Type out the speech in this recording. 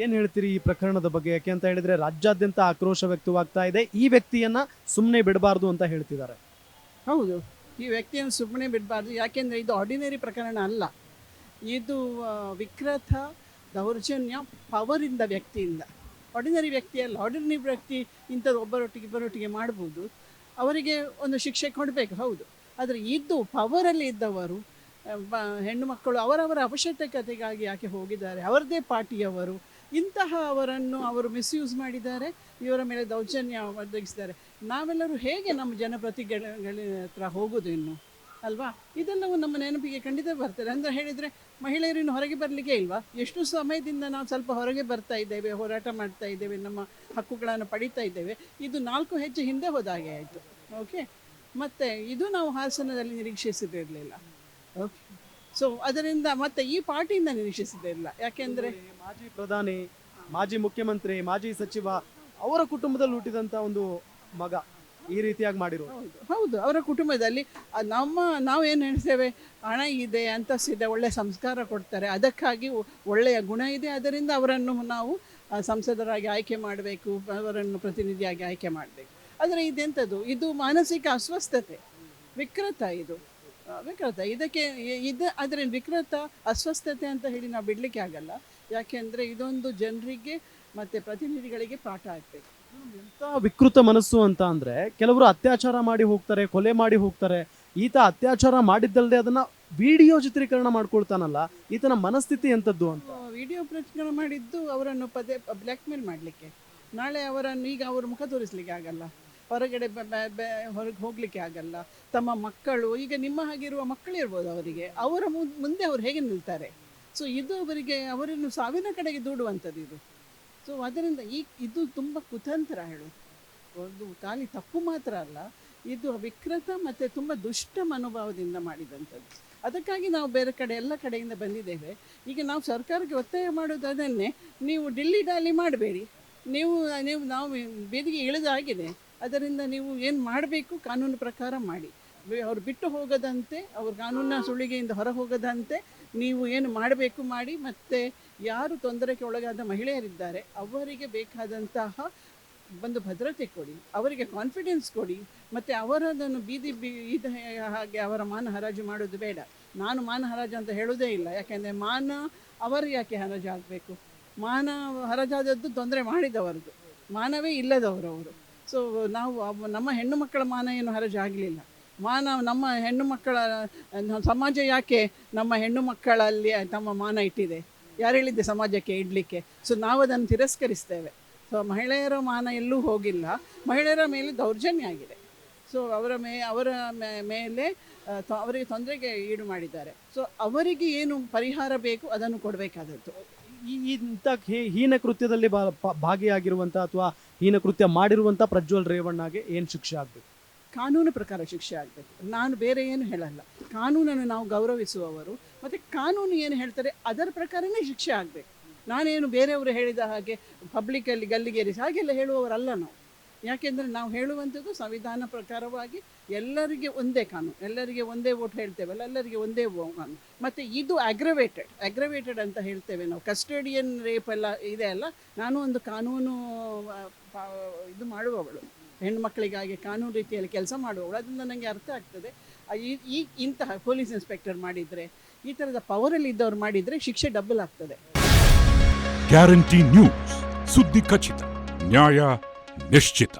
ಏನ್ ಹೇಳ್ತೀರಿ ಈ ಪ್ರಕರಣದ ಬಗ್ಗೆ? ಯಾಕೆ ಅಂತ ಹೇಳಿದ್ರೆ ರಾಜ್ಯಾದ್ಯಂತ ಆಕ್ರೋಶ ವ್ಯಕ್ತವಾಗ್ತಾ ಇದೆ. ಈ ವ್ಯಕ್ತಿಯನ್ನ ಸುಮ್ಮನೆ ಬಿಡಬಾರ್ದು ಅಂತ ಹೇಳ್ತಿದ್ದಾರೆ. ಹೌದು, ಈ ವ್ಯಕ್ತಿಯನ್ನು ಸುಮ್ಮನೆ ಬಿಡಬಾರ್ದು. ಯಾಕೆಂದರೆ ಇದು ಆರ್ಡಿನರಿ ಪ್ರಕರಣ ಅಲ್ಲ. ಇದು ವಿಕೃತ ದೌರ್ಜನ್ಯ ಪವರಿಂದ, ವ್ಯಕ್ತಿಯಿಂದ. ಆರ್ಡಿನರಿ ವ್ಯಕ್ತಿ ಅಲ್ಲ. ಆರ್ಡಿನರಿ ವ್ಯಕ್ತಿ ಇಂಥದ್ದು ಇಬ್ಬರೊಟ್ಟಿಗೆ ಮಾಡ್ಬೋದು, ಅವರಿಗೆ ಒಂದು ಶಿಕ್ಷೆ ಕೊಡಬೇಕು, ಹೌದು. ಆದರೆ ಇದು ಪವರಲ್ಲಿ ಇದ್ದವರು, ಹೆಣ್ಣು ಮಕ್ಕಳು ಅವರವರ ಅವಶ್ಯಕತೆಗಾಗಿ ಯಾಕೆ ಹೋಗಿದ್ದಾರೆ, ಅವರದೇ ಪಾರ್ಟಿಯವರು, ಇಂತಹ ಅವರನ್ನು ಅವರು ಮಿಸ್ಯೂಸ್ ಮಾಡಿದ್ದಾರೆ, ಇವರ ಮೇಲೆ ದೌರ್ಜನ್ಯ ಒದಗಿಸಿದ್ದಾರೆ. ನಾವೆಲ್ಲರೂ ಹೇಗೆ ನಮ್ಮ ಜನಪ್ರತಿನಿಧಿಗಳ ಹತ್ರ ಹೋಗೋದು ಇನ್ನು, ಅಲ್ವಾ? ಇದೆಲ್ಲವೂ ನಮ್ಮ ನೆನಪಿಗೆ ಖಂಡಿತ ಬರ್ತದೆ. ಅಂದರೆ ಹೇಳಿದರೆ ಮಹಿಳೆಯರು ಇನ್ನು ಹೊರಗೆ ಬರಲಿಕ್ಕೆ ಇಲ್ವಾ? ಎಷ್ಟು ಸಮಯದಿಂದ ನಾವು ಸ್ವಲ್ಪ ಹೊರಗೆ ಬರ್ತಾ ಇದ್ದೇವೆ, ಹೋರಾಟ ಮಾಡ್ತಾ ಇದ್ದೇವೆ, ನಮ್ಮ ಹಕ್ಕುಗಳನ್ನು ಪಡೀತಾ ಇದ್ದೇವೆ. ಇದು 4 ಹೆಜ್ಜೆ ಹಿಂದೆ ಹೋದಾಗೆ ಆಯಿತು. ಓಕೆ, ಮತ್ತು ಇದು ನಾವು ಹಾಸನದಲ್ಲಿ ನಿರೀಕ್ಷಿಸಿದಿರಲಿಲ್ಲ. ಓಕೆ, ಸೊ ಅದರಿಂದ ಮತ್ತೆ ಈ ಪಾರ್ಟಿಯಿಂದ ನಿರೀಕ್ಷಿಸಿದಿರಲಿಲ್ಲ. ಯಾಕೆಂದರೆ ಮಾಜಿ ಪ್ರಧಾನಿ, ಮಾಜಿ ಮುಖ್ಯಮಂತ್ರಿ, ಮಾಜಿ ಸಚಿವ ಅವರ ಕುಟುಂಬದಲ್ಲಿ ಹುಟ್ಟಿದಂಥ ಒಂದು ಮಗ ಈ ರೀತಿಯಾಗಿ ಮಾಡಿರೋದು. ಹೌದು, ಅವರ ಕುಟುಂಬದಲ್ಲಿ ನಾವೇನು ಹೇಳ್ತೇವೆ, ಹಣ ಇದೆ, ಅಂತಸ್ತಿದೆ, ಒಳ್ಳೆಯ ಸಂಸ್ಕಾರ ಕೊಡ್ತಾರೆ, ಅದಕ್ಕಾಗಿ ಒಳ್ಳೆಯ ಗುಣ ಇದೆ, ಅದರಿಂದ ಅವರನ್ನು ನಾವು ಸಂಸದರಾಗಿ ಆಯ್ಕೆ ಮಾಡಬೇಕು, ಅವರನ್ನು ಪ್ರತಿನಿಧಿಯಾಗಿ ಆಯ್ಕೆ ಮಾಡಬೇಕು. ಆದರೆ ಇದೆಂಥದ್ದು, ಇದು ಮಾನಸಿಕ ಅಸ್ವಸ್ಥತೆ, ವಿಕೃತ. ಇದು ವಿಕೃತ. ಆದರೆ ವಿಕೃತ ಅಸ್ವಸ್ಥತೆ ಅಂತ ಹೇಳಿ ನಾವು ಬಿಡಲಿಕ್ಕೆ ಆಗಲ್ಲ. ಯಾಕೆಂದರೆ ಇದೊಂದು ಜನರಿಗೆ ಮತ್ತು ಪ್ರತಿನಿಧಿಗಳಿಗೆ ಪಾಠ ಆಗಬೇಕು. ಎಂಥ ವಿಕೃತ ಮನಸ್ಸು ಅಂತ ಅಂದ್ರೆ, ಕೆಲವರು ಅತ್ಯಾಚಾರ ಮಾಡಿ ಹೋಗ್ತಾರೆ, ಕೊಲೆ ಮಾಡಿ ಹೋಗ್ತಾರೆ. ಈತ ಅತ್ಯಾಚಾರ ಮಾಡಿದ್ದಲ್ಲದೆ ಅದನ್ನ ವಿಡಿಯೋ ಚಿತ್ರೀಕರಣ ಮಾಡ್ಕೊಳ್ತಾನಲ್ಲ, ಈತನ ಮನಸ್ಥಿತಿ ಎಂಥದ್ದು ಅಂತ. ವಿಡಿಯೋ ಚಿತ್ರೀಕರಣ ಮಾಡಿದ್ದು ಅವರನ್ನು ಬ್ಲ್ಯಾಕ್ ಮೇಲ್ ಮಾಡಲಿಕ್ಕೆ. ನಾಳೆ ಅವರನ್ನು, ಈಗ ಅವರು ಮುಖ ತೋರಿಸ್ಲಿಕ್ಕೆ ಆಗಲ್ಲ, ಹೊರಗಡೆ ಹೊರಗೆ ಹೋಗಲಿಕ್ಕೆ ಆಗಲ್ಲ. ತಮ್ಮ ಮಕ್ಕಳು, ಈಗ ನಿಮ್ಮ ಹಾಗಿರುವ ಮಕ್ಕಳಿರ್ಬೋದು, ಅವರಿಗೆ ಅವರ ಮುಂದೆ ಅವ್ರು ಹೇಗೆ ನಿಲ್ತಾರೆ? ಸೊ ಇದು ಅವರನ್ನು ಸಾವಿನ ಕಡೆಗೆ ದೂಡುವಂಥದ್ದು ಇದು. ಸೊ ಅದರಿಂದ ಇದು ತುಂಬ ಕುತಂತ್ರ, ಹೇಳು, ಒಂದು ಖಾಲಿ ತಪ್ಪು ಮಾತ್ರ ಅಲ್ಲ, ಇದು ವಿಕೃತ ಮತ್ತು ತುಂಬ ದುಷ್ಟ ಮನೋಭಾವದಿಂದ ಮಾಡಿದಂಥದ್ದು. ಅದಕ್ಕಾಗಿ ನಾವು ಬೇರೆ ಕಡೆ ಎಲ್ಲ ಕಡೆಯಿಂದ ಬಂದಿದ್ದೇವೆ. ಈಗ ನಾವು ಸರ್ಕಾರಕ್ಕೆ ಒತ್ತಾಯ ಮಾಡೋದು ಅದನ್ನೇ, ನೀವು ಡಿಲ್ಲಿ ಡಾಲಿ ಮಾಡಬೇಡಿ, ನಾವು ಬೀದಿಗೆ ಇಳಿದಾಗಿದೆ, ಅದರಿಂದ ನೀವು ಏನು ಮಾಡಬೇಕು ಕಾನೂನು ಪ್ರಕಾರ ಮಾಡಿ. ಅವ್ರು ಬಿಟ್ಟು ಹೋಗದಂತೆ, ಅವ್ರ ಕಾನೂನಿನ ಸುಳಿಗೆಯಿಂದ ಹೊರ ಹೋಗದಂತೆ ನೀವು ಏನು ಮಾಡಬೇಕು ಮಾಡಿ. ಮತ್ತು ಯಾರು ತೊಂದರೆಗೆ ಒಳಗಾದ ಮಹಿಳೆಯರಿದ್ದಾರೆ ಅವರಿಗೆ ಬೇಕಾದಂತಹ ಒಂದು ಭದ್ರತೆ ಕೊಡಿ, ಅವರಿಗೆ ಕಾನ್ಫಿಡೆನ್ಸ್ ಕೊಡಿ. ಮತ್ತು ಅವರದನ್ನು ಹಾಗೆ ಅವರ ಮಾನ ಹರಾಜು ಮಾಡೋದು ಬೇಡ. ನಾನು ಮಾನ ಹರಾಜು ಅಂತ ಹೇಳೋದೇ ಇಲ್ಲ. ಯಾಕೆಂದರೆ ಮಾನ ಅವರು ಯಾಕೆ ಹರಾಜು ಆಗಬೇಕು? ಮಾನ ಹರಾಜಾದದ್ದು ತೊಂದರೆ ಮಾಡಿದವರದು, ಮಾನವೇ ಇಲ್ಲದವರು ಅವರು. ಸೊ ನಾವು ನಮ್ಮ ಹೆಣ್ಣು ಮಕ್ಕಳ ಮಾನ ಏನು ಹರಾಜು ಆಗಲಿಲ್ಲ. ನಮ್ಮ ಹೆಣ್ಣು ಮಕ್ಕಳ ಸಮಾಜ ಯಾಕೆ ನಮ್ಮ ಹೆಣ್ಣು ಮಕ್ಕಳಲ್ಲಿ ತಮ್ಮ ಮಾನ ಇಟ್ಟಿದೆ? ಯಾರು ಹೇಳಿದ್ದೆ ಸಮಾಜಕ್ಕೆ ಇಡಲಿಕ್ಕೆ? ಸೊ ನಾವು ಅದನ್ನು ತಿರಸ್ಕರಿಸ್ತೇವೆ. ಸೊ ಮಹಿಳೆಯರ ಮಾನ ಎಲ್ಲೂ ಹೋಗಿಲ್ಲ, ಮಹಿಳೆಯರ ಮೇಲೆ ದೌರ್ಜನ್ಯ ಆಗಿದೆ. ಸೊ ಅವರ ಮೇಲೆ ಅವರಿಗೆ ತೊಂದರೆಗೆ ಈಡು ಮಾಡಿದ್ದಾರೆ. ಸೊ ಅವರಿಗೆ ಏನು ಪರಿಹಾರ ಬೇಕು ಅದನ್ನು ಕೊಡಬೇಕಾದದ್ದು. ಇಂಥ ಹೀನ ಕೃತ್ಯದಲ್ಲಿ ಭಾಗಿಯಾಗಿರುವಂಥ ಅಥವಾ ಹೀನ ಕೃತ್ಯ ಮಾಡಿರುವಂಥ ಪ್ರಜ್ವಲ್ ರೇವಣ್ಣಗೆ ಏನು ಶಿಕ್ಷೆ ಆಗಬೇಕು? ಕಾನೂನು ಪ್ರಕಾರ ಶಿಕ್ಷೆ ಆಗಬೇಕು. ನಾನು ಬೇರೆ ಏನು ಹೇಳಲ್ಲ. ಕಾನೂನನ್ನು ನಾವು ಗೌರವಿಸುವವರು, ಮತ್ತು ಕಾನೂನು ಏನು ಹೇಳ್ತಾರೆ ಅದರ ಪ್ರಕಾರನೇ ಶಿಕ್ಷೆ ಆಗಬೇಕು. ನಾನೇನು ಬೇರೆಯವರು ಹೇಳಿದ ಹಾಗೆ ಪಬ್ಲಿಕ್ಕಲ್ಲಿ ಗಲ್ಲಿಗೇರಿಸಿ ಹಾಗೆಲ್ಲ ಹೇಳುವವರಲ್ಲ ನಾವು. ಯಾಕೆಂದರೆ ನಾವು ಹೇಳುವಂಥದ್ದು ಸಂವಿಧಾನ ಪ್ರಕಾರವಾಗಿ ಎಲ್ಲರಿಗೆ ಒಂದೇ ಕಾನೂನು, ಎಲ್ಲರಿಗೆ ಒಂದೇ ವೋಟ್ ಹೇಳ್ತೇವಲ್ಲ, ಎಲ್ಲರಿಗೆ ಒಂದೇ ಕಾನೂನು. ಮತ್ತು ಇದು ಅಗ್ರವೇಟೆಡ್ ಅಂತ ಹೇಳ್ತೇವೆ ನಾವು. ಕಸ್ಟಡಿಯನ್ ರೇಪ್ ಎಲ್ಲ ಇದೆ ಅಲ್ಲ, ನಾನು ಒಂದು ಕಾನೂನು ಇದು ಮಾಡುವವಳು, ಹೆಣ್ಮಕ್ಳಿಗಾಗಿ ಕಾನೂನು ರೀತಿಯಲ್ಲಿ ಕೆಲಸ ಮಾಡುವವಳು. ಅದರಿಂದ ನನಗೆ ಅರ್ಥ ಆಗ್ತದೆ, ಇಂತಹ ಪೊಲೀಸ್ ಇನ್ಸ್ಪೆಕ್ಟರ್ ಮಾಡಿದರೆ, ಈ ಥರದ ಪವರಲ್ಲಿ ಇದ್ದವ್ರು ಮಾಡಿದರೆ ಶಿಕ್ಷೆ ಡಬಲ್ ಆಗ್ತದೆ. ಗ್ಯಾರಂಟಿ ನ್ಯೂಸ್, ಸುದ್ದಿ ಖಚಿತ, ನ್ಯಾಯ ನಿಶ್ಚಿತ.